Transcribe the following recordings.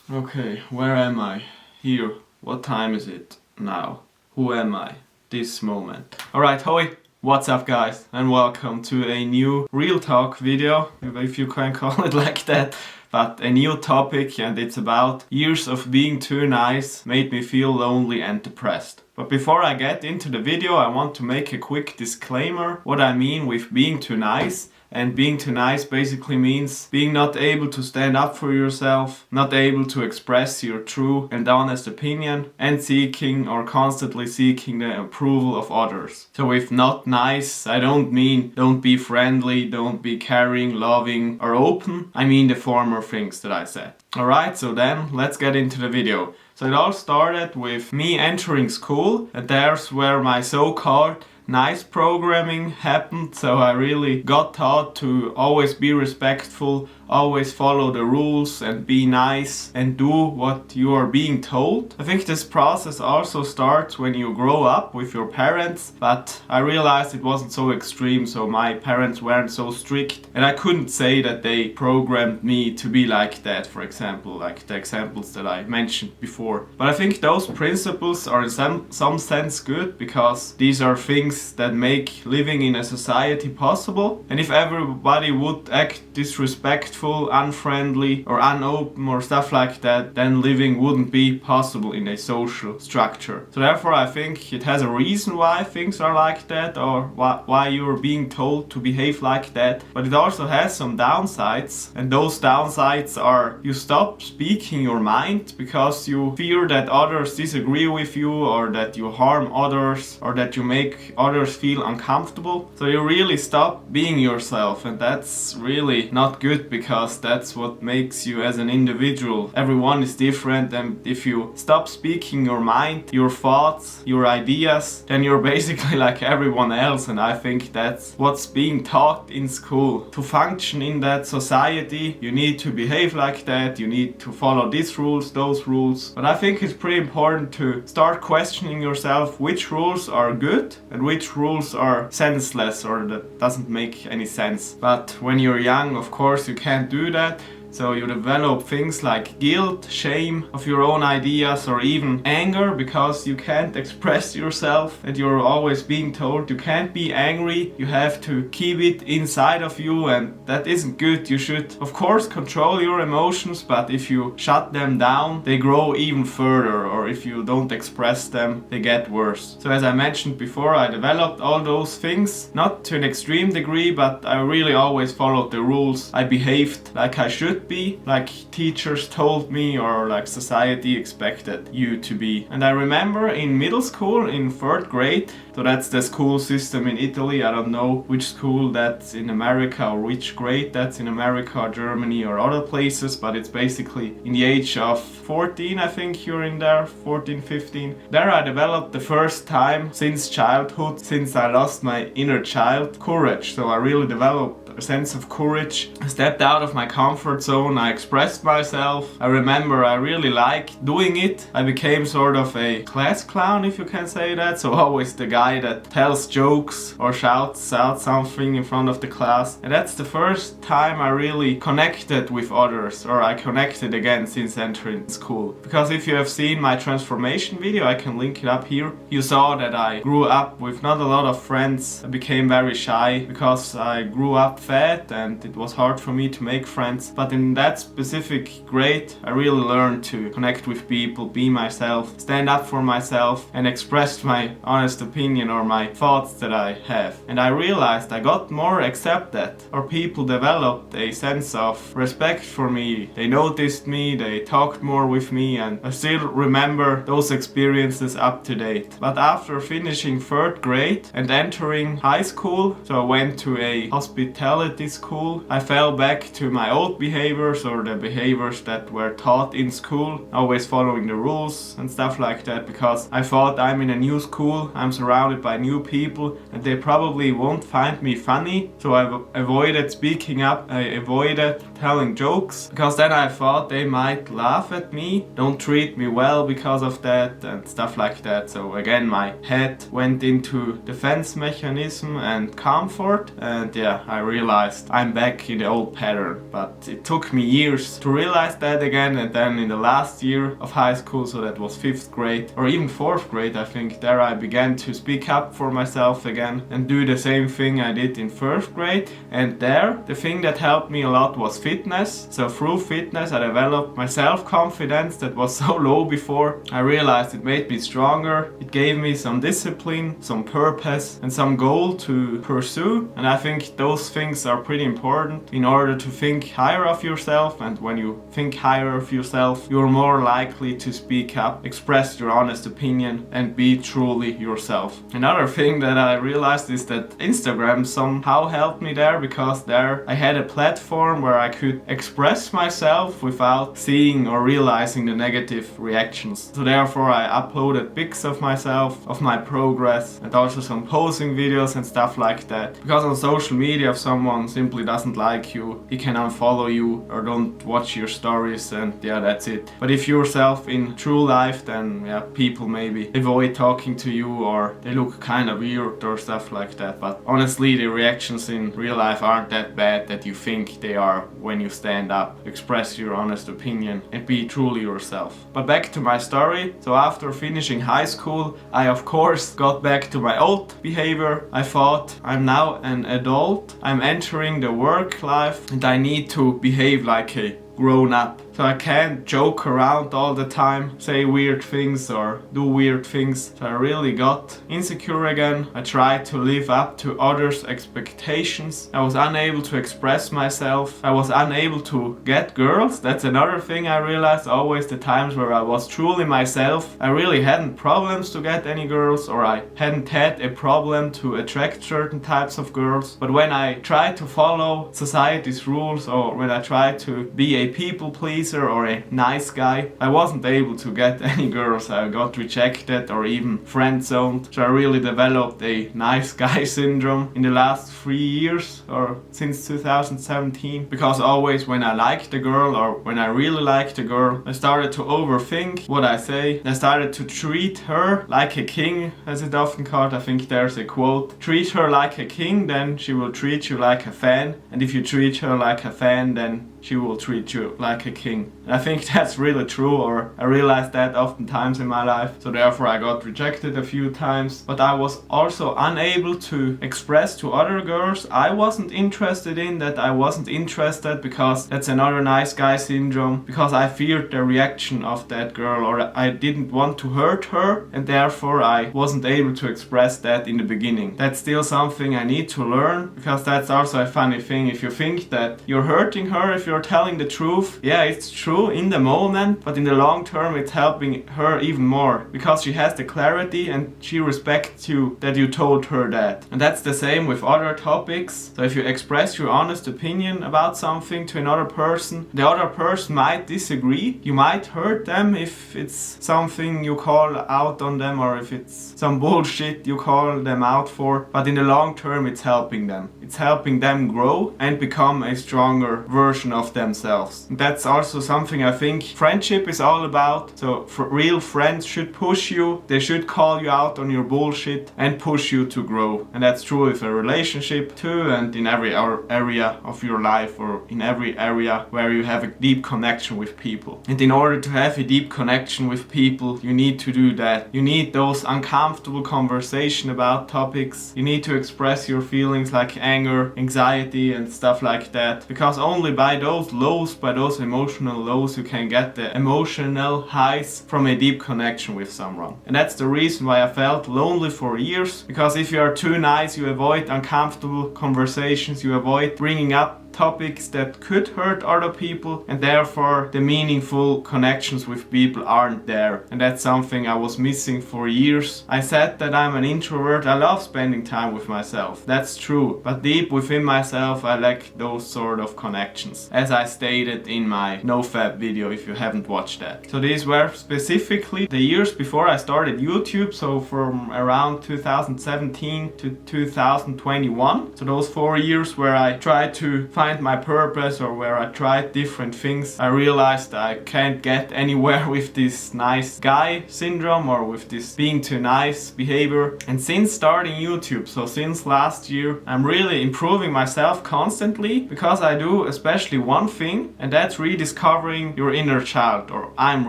Okay, where am I? Here. What time is it now? Who am I? This moment. Alright, hoi! What's up guys? And welcome to a new real talk video, if you can call it like that. But a new topic, and it's about years of being too nice made me feel lonely and depressed. But before I get into the video, I want to make a quick disclaimer what I mean with being too nice. And being too nice basically means being not able to stand up for yourself, not able to express your true and honest opinion, and seeking or constantly seeking the approval of others. So with not nice, I don't mean don't be friendly, don't be caring, loving or open. I mean the former things that I said. Alright, so then let's get into the video. So it all started with me entering school, and there's where my so-called nice programming happened. So I really got taught to always be respectful, always follow the rules and be nice and do what you are being told. I think this process also starts when you grow up with your parents, but I realized it wasn't so extreme, so my parents weren't so strict and I couldn't say that they programmed me to be like that, for example, like the examples that I mentioned before. But I think those principles are in some sense good, because these are things that make living in a society possible. And if everybody would act disrespectful, unfriendly or unopen or stuff like that, then living wouldn't be possible in a social structure. So therefore I think it has a reason why things are like that, or why you're being told to behave like that. But it also has some downsides, and those downsides are you stop speaking your mind because you fear that others disagree with you, or that you harm others, or that you make others feel uncomfortable. So you really stop being yourself, and that's really not good, because that's what makes you as an individual. Everyone is different, and if you stop speaking your mind, your thoughts, your ideas, then you're basically like everyone else. And I think that's what's being taught in school. To function in that society, you need to behave like that, you need to follow these rules, those rules. But I think it's pretty important to start questioning yourself which rules are good and which rules are senseless, or that doesn't make any sense. But when you're young, of course, you can't do that. So you develop things like guilt, shame of your own ideas, or even anger because you can't express yourself and you're always being told you can't be angry, you have to keep it inside of you, and that isn't good. You should of course control your emotions, but if you shut them down, they grow even further, or if you don't express them, they get worse. So as I mentioned before, I developed all those things, not to an extreme degree, but I really always followed the rules. I behaved like I should be, like teachers told me, or like society expected you to be. And I remember in middle school, in 3rd grade, so that's the school system in Italy. I don't know which school that's in America, or which grade that's in America, Germany or other places, but it's basically in the age of 14, I think you're in there, 14, 15. There I developed the first time since childhood, since I lost my inner child, courage. So I really developed a sense of courage. I stepped out of my comfort zone, I expressed myself. I remember I really liked doing it. I became sort of a class clown, if you can say that. So always the guy that tells jokes or shouts out something in front of the class. And that's the first time I really connected with others, or I connected again since entering school. Because if you have seen my transformation video, I can link it up here, you saw that I grew up with not a lot of friends. I became very shy because I grew up fat and it was hard for me to make friends. But in that specific grade, I really learned to connect with people, be myself, stand up for myself, and express my honest opinion or my thoughts that I have. And I realized I got more accepted, or people developed a sense of respect for me. They noticed me, they talked more with me, and I still remember those experiences up to date. But after finishing 3rd grade and entering high school, so I went to a hospitality school, I fell back to my old behaviors, or the behaviors that were taught in school, always following the rules and stuff like that, because I thought I'm in a new school, I'm surrounded by new people, and they probably won't find me funny. So I avoided speaking up, I avoided telling jokes, because then I thought they might laugh at me, don't treat me well because of that, and stuff like that. So again, my head went into defense mechanism and comfort, and yeah, I really realized I'm back in the old pattern. But it took me years to realize that again, and then in the last year of high school, so that was 5th grade or even 4th grade I think, there I began to speak up for myself again and do the same thing I did in 1st grade. And there, the thing that helped me a lot was fitness. So through fitness I developed my self-confidence that was so low before. I realized it made me stronger, it gave me some discipline, some purpose and some goal to pursue. And I think those things are pretty important in order to think higher of yourself. And when you think higher of yourself, you're more likely to speak up, express your honest opinion and be truly yourself. Another thing that I realized is that Instagram somehow helped me there, because there I had a platform where I could express myself without seeing or realizing the negative reactions. So therefore I uploaded pics of myself, of my progress, and also some posing videos and stuff like that. Because on social media, if someone simply doesn't like you, he can unfollow you or don't watch your stories, and yeah, that's it. But if you're yourself in true life, then yeah, people maybe avoid talking to you or they look kind of weird or stuff like that. But honestly, the reactions in real life aren't that bad that you think they are when you stand up, express your honest opinion and be truly yourself. But back to my story. So after finishing high school, I of course got back to my old behavior. I thought, I'm now an adult, I'm entering the work life and I need to behave like a grown up. So I can't joke around all the time, say weird things or do weird things. So I really got insecure again. I tried to live up to others' expectations. I was unable to express myself. I was unable to get girls. That's another thing I realized. Always the times where I was truly myself, I really hadn't problems to get any girls, or I hadn't had a problem to attract certain types of girls. But when I tried to follow society's rules, or when I tried to be a people pleaser or a nice guy, I wasn't able to get any girls. I got rejected or even friend zoned. So I really developed a nice guy syndrome in the last 3 years, or since 2017, because always when I liked a girl or when I really liked a girl, I started to overthink what I say. I started to treat her like a king, as it's often called. I think there's a quote: treat her like a king, then she will treat you like a fan, and if you treat her like a fan, then she will treat you like a king. And I think that's really true, or I realized that oftentimes in my life. So therefore I got rejected a few times, but I was also unable to express to other girls I wasn't interested in, that I wasn't interested, because that's another nice guy syndrome, because I feared the reaction of that girl, or I didn't want to hurt her, and therefore I wasn't able to express that in the beginning. That's still something I need to learn, because that's also a funny thing. If you think that you're hurting her, if you're telling the truth, yeah, it's true in the moment, but in the long term it's helping her even more, because she has the clarity and she respects you that you told her that. And that's the same with other topics. So if you express your honest opinion about something to another person, the other person might disagree, you might hurt them if it's something you call out on them, or if it's some bullshit you call them out for, but in the long term it's helping them. It's helping them grow and become a stronger version of themselves. And that's also something I think friendship is all about. So real friends should push you, they should call you out on your bullshit and push you to grow. And that's true with a relationship too, and in every area of your life, or in every area where you have a deep connection with people. And in order to have a deep connection with people, you need to do that. You need those uncomfortable conversation about topics. You need to express your feelings like anger, anxiety and stuff like that, because only by those lows, by those emotional lows, you can get the emotional highs from a deep connection with someone. And that's the reason why I felt lonely for years, because if you are too nice, you avoid uncomfortable conversations, you avoid bringing up topics that could hurt other people, and therefore the meaningful connections with people aren't there. And that's something I was missing for years. I said that I'm an introvert, I love spending time with myself. That's true, but deep within myself I lack those sort of connections, as I stated in my NoFap video if you haven't watched that. So these were specifically the years before I started YouTube, so from around 2017 to 2021. So those 4 years where I tried to find find my purpose or where I tried different things, I realized I can't get anywhere with this nice guy syndrome or with this being too nice behavior. And since starting YouTube, so since last year, I'm really improving myself constantly, because I do especially one thing, and that's rediscovering your inner child, or I'm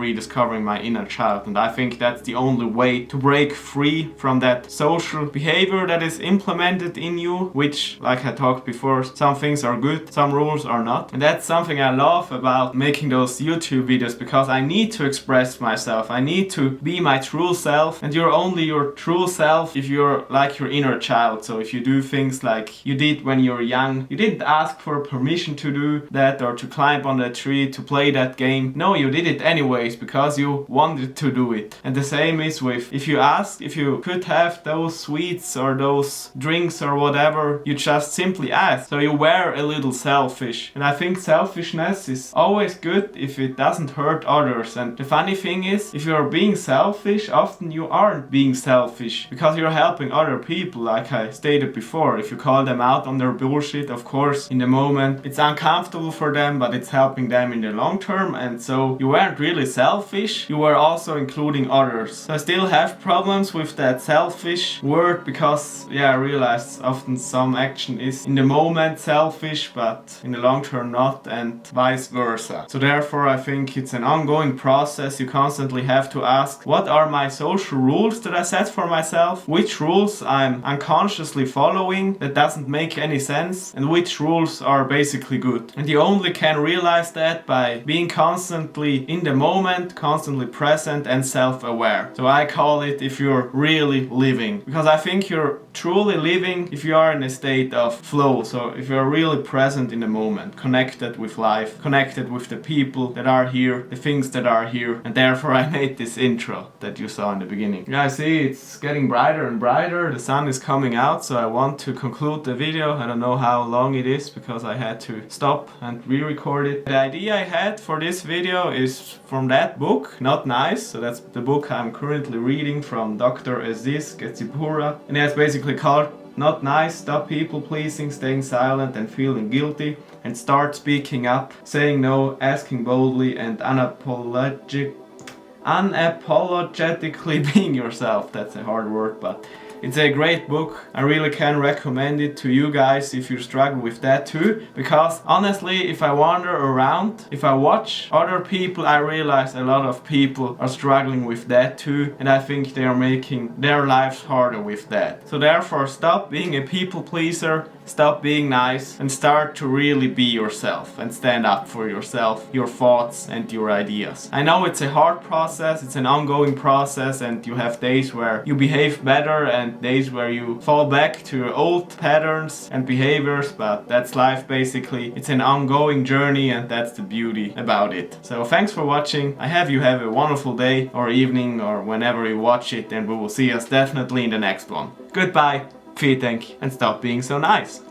rediscovering my inner child. And I think that's the only way to break free from that social behavior that is implemented in you, which, like I talked before, some things are good, some rules are not. And that's something I love about making those YouTube videos, because I need to express myself, I need to be my true self, and you're only your true self if you're like your inner child. So if you do things like you did when you were young, you didn't ask for permission to do that or to climb on that tree, to play that game. No, you did it anyways because you wanted to do it. And the same is with, if you ask if you could have those sweets or those drinks or whatever, you just simply ask. So you were a little selfish. And I think selfishness is always good if it doesn't hurt others. And the funny thing is, if you're being selfish, often you aren't being selfish because you're helping other people, like I stated before. If you call them out on their bullshit, of course, in the moment, it's uncomfortable for them, but it's helping them in the long term. And so you weren't really selfish, you were also including others. So I still have problems with that selfish word because, yeah, I realized often some action is in the moment selfish, but in the long term not, and vice versa. So therefore I think it's an ongoing process. You constantly have to ask, what are my social rules that I set for myself? Which rules I'm unconsciously following that doesn't make any sense? And which rules are basically good? And you only can realize that by being constantly in the moment, constantly present and self-aware. So I call it if you're really living. Because I think you're truly living if you are in a state of flow. So if you're really present in the moment, connected with life, connected with the people that are here, the things that are here. And therefore I made this intro that you saw in the beginning. Yeah, I see it's getting brighter and brighter. The sun is coming out, so I want to conclude the video. I don't know how long it is because I had to stop and re-record it. The idea I had for this video is from that book, Not Nice. So that's the book I'm currently reading from Dr. Aziz Getsipura. And it's basically called Not Nice, Stop People Pleasing, Staying Silent and Feeling Guilty, and Start Speaking Up, Saying No, Asking Boldly and unapologetically being yourself. That's a hard word, but it's a great book. I really can recommend it to you guys if you struggle with that too. Because honestly, if I wander around, if I watch other people, I realize a lot of people are struggling with that too. And I think they are making their lives harder with that. So therefore, stop being a people pleaser, stop being nice, and start to really be yourself and stand up for yourself, your thoughts and your ideas. I know it's a hard process, it's an ongoing process, and you have days where you behave better and days where you fall back to old patterns and behaviors, but that's life basically. It's an ongoing journey and that's the beauty about it. So thanks for watching. I have you have a wonderful day or evening or whenever you watch it, and we will see us definitely in the next one. Goodbye, vielen Dank, and stop being so nice.